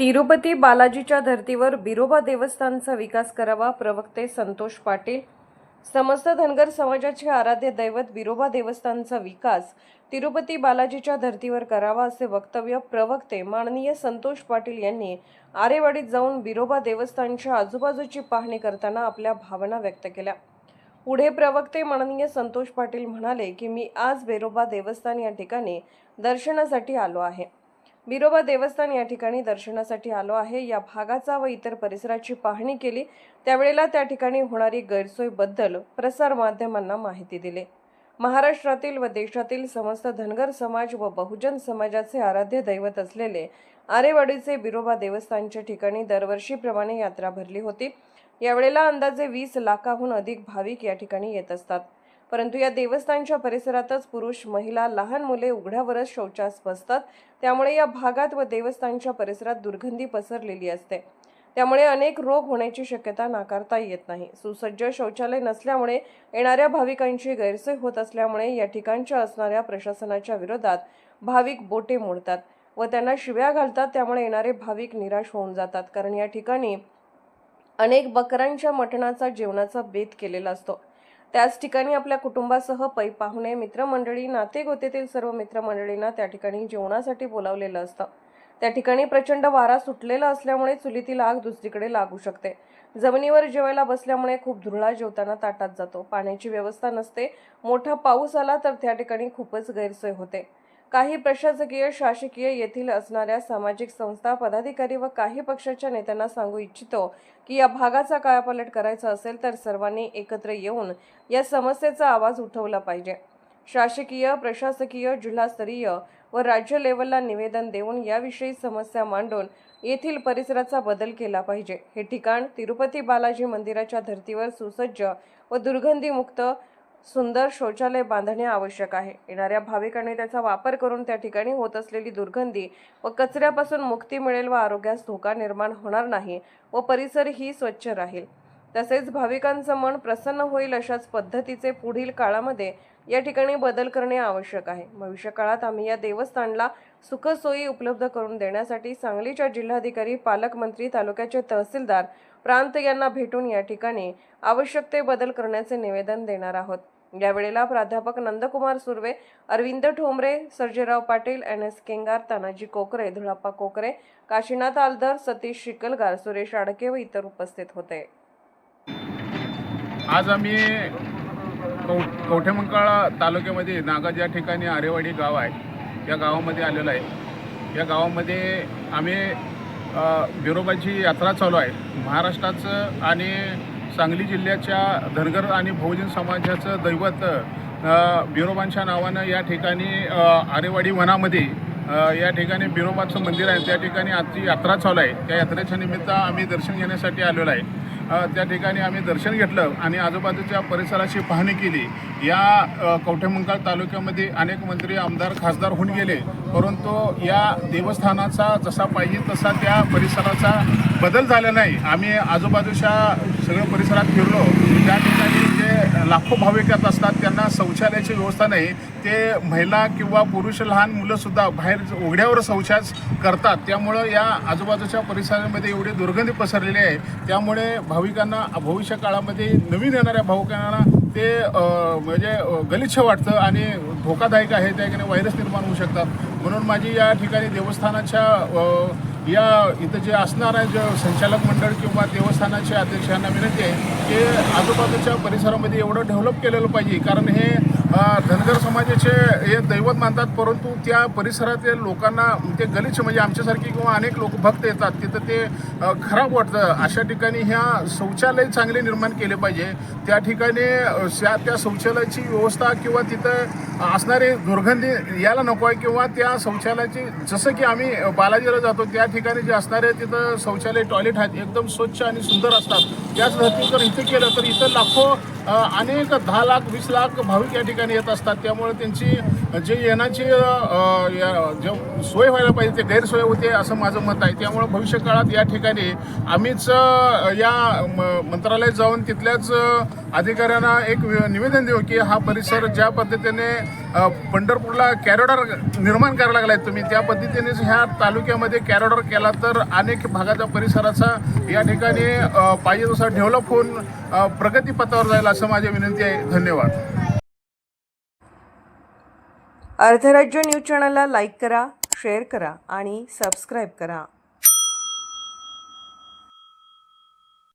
तिरुपती बालाजीच्या धर्तीवर बिरोबा देवस्थानचा विकास करावा. प्रवक्ते संतोष पाटील. समस्त धनगर समाजाचे आराध्य दैवत बिरोबा देवस्थानचा विकास तिरुपती बालाजीच्या धर्तीवर करावा असे वक्तव्य प्रवक्ते माननीय संतोष पाटील यांनी आरेवाडीत जाऊन बिरोबा देवस्थानच्या आजूबाजूची पाहणी करताना आपल्या भावना व्यक्त केल्या. पुढे प्रवक्ते माननीय संतोष पाटील म्हणाले की मी आज बिरोबा देवस्थान या ठिकाणी दर्शनासाठी आलो आहे. बिरोबा देवस्थान या ठिकाणी दर्शनासाठी आलो आहे. या भागाचा व इतर परिसराची पाहणी केली. त्यावेळेला त्या ठिकाणी होणारी गैरसोय बद्दल प्रसार माध्यमांना माहिती दिली. महाराष्ट्रातील व देशातील समस्त धनगर समाज व बहुजन समाजाचे आराध्य दैवत असलेले आरेवाडीचे बिरोबा देवस्थानच्या ठिकाणी दरवर्षीप्रमाणे यात्रा भरली होती. यावेळेला अंदाजे 20 लाखाहून अधिक भाविक या ठिकाणी येत असतात. परंतु या देवस्थानच्या परिसरातच पुरुष, महिला, लहान मुले उघड्यावरच शौचास बसतात. त्यामुळे या भागात व देवस्थानच्या परिसरात दुर्गंधी पसरलेली असते. त्यामुळे अनेक रोग होण्याची शक्यता नाकारता येत नाही. सुसज्ज शौचालय नसल्यामुळे येणाऱ्या भाविकांची गैरसोय होत असल्यामुळे या ठिकाणच्या असणाऱ्या प्रशासनाच्या विरोधात भाविक बोटे मोडतात व त्यांना शिव्या घालतात. त्यामुळे येणारे भाविक निराश होऊन जातात. कारण या ठिकाणी अनेक बकरांच्या मटणाचा जेवणाचा बेत केलेला असतो. त्याच ठिकाणी आपल्या कुटुंबासह पै पाहुणे, मित्रमंडळी, नातेगोतेतील सर्व मित्रमंडळींना त्या ठिकाणी जेवणासाठी बोलावलेलं असतं. त्या ठिकाणी प्रचंड वारा सुटलेला असल्यामुळे चुलीतील आग दुसरीकडे लागू शकते. जमिनीवर जेवायला बसल्यामुळे खूप धुरळा जेवताना ताटात जातो. पाण्याची व्यवस्था नसते. मोठा पाऊस आला तर त्या ठिकाणी खूपच गैरसोय होते. काही प्रशासकीय, शासकीय, येथील असणाऱ्या सामाजिक संस्था, पदाधिकारी व काही पक्षाच्या नेत्यांना सांगू इच्छितो की या भागाचा कायापालट करायचा असेल तर सर्वांनी एकत्र येऊन या समस्येचा आवाज उठवला पाहिजे. शासकीय, प्रशासकीय, जिल्हास्तरीय व राज्य लेवलला निवेदन देऊन याविषयी समस्या मांडून येथील परिसराचा बदल केला पाहिजे. हे ठिकाण तिरुपती बालाजी मंदिराच्या धर्तीवर सुसज्ज व दुर्गंधीमुक्त सुंदर शौचालय बांधणे आवश्यक आहे. येणाऱ्या भाविकांनी त्याचा वापर करून त्या ठिकाणी होत असलेली दुर्गंधी व कचऱ्यापासून मुक्ती मिळेल व आरोग्यास धोका निर्माण होणार नाही व परिसरही स्वच्छ राहील. तसेच भाविकांचं मन प्रसन्न होईल अशाच पद्धतीचे पुढील काळामध्ये या ठिकाणी बदल करणे आवश्यक आहे. भविष्य काळात आम्ही या देवस्थानला सुखसोयी उपलब्ध करून देण्यासाठी सांगलीच्या जिल्हाधिकारी, पालकमंत्री, तालुक्याचे तहसीलदार, प्रांत यांना भेटून या ठिकाणी आवश्यक ते बदल करण्याचे निवेदन देणार आहोत. यावेळेला प्राध्यापक नंदकुमार सुर्वे, अरविंद ठोंबरे, सर्जेराव पाटील, NS केंगार, तानाजी कोकरे, धुळाप्पा कोकरे, काशीनाथ आलदर, सतीश शिकलगार, सुरेश आडके व इतर उपस्थित होते. आज आम्ही कवठेमंकाळ तालुक्यामध्ये नागज या ठिकाणी आरेवाडी गाव आहे, या गावामध्ये आलेलो आहे. या गावामध्ये आम्ही बिरोबाची यात्रा चालू आहे. महाराष्ट्राचं आणि सांगली जिल्ह्याच्या धनगर आणि बहुजन समाजाचं दैवत बिरोबांच्या नावानं या ठिकाणी आरेवाडी वनामध्ये या ठिकाणी बिरोबाचं मंदिर आहे. त्या ठिकाणी आजची यात्रा चालू आहे. त्या यात्रेच्या निमित्त आम्ही दर्शन घेण्यासाठी आलेलो आहे. त्या ठिकाणी आम्ही दर्शन घेतलं आणि आजूबाजूच्या परिसराची पाहणी केली. या कवठेमंकाळ तालुक्यामध्ये अनेक मंत्री, आमदार, खासदार होऊन गेले, परंतु या देवस्थानाचा जसा पाहिजे तसा त्या परिसराचा बदल झाला नाही. आम्ही आजूबाजूच्या सगळ्या परिसरात फिरलो. त्या ठिकाणी जे लाखो भाविक येत असतात त्यांना शौचालयाची व्यवस्था नाही. ते महिला किंवा पुरुष, लहान मुलंसुद्धा बाहेर उघड्यावर शौचास करतात. त्यामुळं या आजूबाजूच्या परिसरामध्ये एवढी दुर्गंधी पसरलेली आहे. त्यामुळे भाविकांना भविष्य काळामध्ये नवीन येणाऱ्या भाविकांना ते म्हणजे गलिच्छ वाटतं आणि धोकादायक आहे. त्या ठिकाणी व्हायरस निर्माण होऊ शकतात. म्हणून माझी या ठिकाणी देवस्थानाच्या या इथं जे असणार आहे, जे संचालक मंडळ किंवा देवस्थानाचे अध्यक्ष यांना विनंती आहे की आजूबाजूच्या परिसरामध्ये एवढं डेव्हलप केलेलं पाहिजे. कारण हे धनगर समाजाचे हे दैवत मानतात, परंतु त्या परिसरातील लोकांना ते गलिच्छ म्हणजे आमच्यासारखी किंवा अनेक लोक भक्त येतात तिथं ते खराब वाटतं. अशा ठिकाणी ह्या शौचालय चांगले निर्माण केले पाहिजे. त्या ठिकाणी त्या शौचालयाची व्यवस्था किंवा तिथं असणारे दुर्गंधी यायला नको आहे किंवा त्या शौचालयाची जसं की आम्ही बालाजीला जातो त्या ठिकाणी जे असणारे तिथं शौचालय, टॉयलेट आहेत एकदम स्वच्छ आणि सुंदर असतात. त्याच धर्तीवर जर इथे केलं तर इथं लाखो अनेक 10 लाख 20 लाख भाविक या ठिकाणी येत असतात. त्यामुळे त्यांची जे येण्याची जे सोय व्हायला पाहिजे ते गैरसोय होते असं माझं मत आहे. त्यामुळे भविष्य काळात या ठिकाणी आम्हीच या मंत्रालयात जाऊन तिथल्याच अधिकाऱ्यांना एक निवेदन देऊ की हा परिसर ज्या पद्धतीने पंढरपूरला कॅरिडॉर निर्माण करायला लागला आहे तुम्ही, त्या पद्धतीनेच ह्या तालुक्यामध्ये कॅरिडॉर केला तर अनेक भागाच्या परिसराचा या ठिकाणी पाहिजे तसा डेव्हलप होऊन प्रगतीपथावर जाईल असं माझी विनंती आहे. धन्यवाद. अर्धराज्य न्यूज चॅनलला लाईक करा, शेअर करा आणि सबस्क्राईब करा.